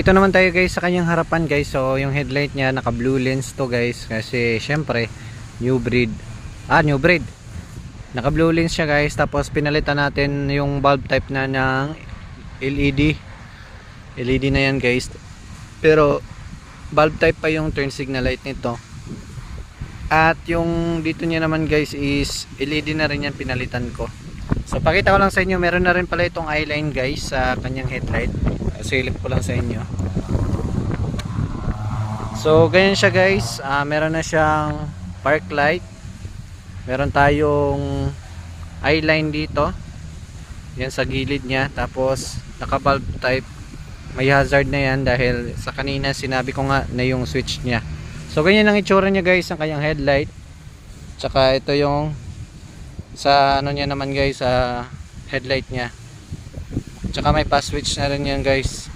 Ito naman tayo guys sa kanyang harapan guys. So yung headlight niya naka blue lens to guys, kasi syempre new breed. Naka blue lens siya guys. Tapos pinalitan natin yung bulb type na ng LED. LED na yan guys. Pero bulb type pa yung turn signal light nito. At yung dito niya naman guys is LED na rin yan, pinalitan ko. So pakita ko lang sa inyo, meron na rin pala itong eyeline guys sa kanyang headlight. Silip ko lang sa inyo. So ganyan siya guys. Meron na siyang park light. Meron tayong eyeline dito. Yan sa gilid niya. Tapos naka bulb type. May hazard na yan dahil sa kanina sinabi ko nga na yung switch niya. So ganyan ang itsura niya guys, ang kanyang headlight. Tsaka ito yung sa ano niya naman guys, sa headlight niya. Tsaka may pass switch na rin yan guys.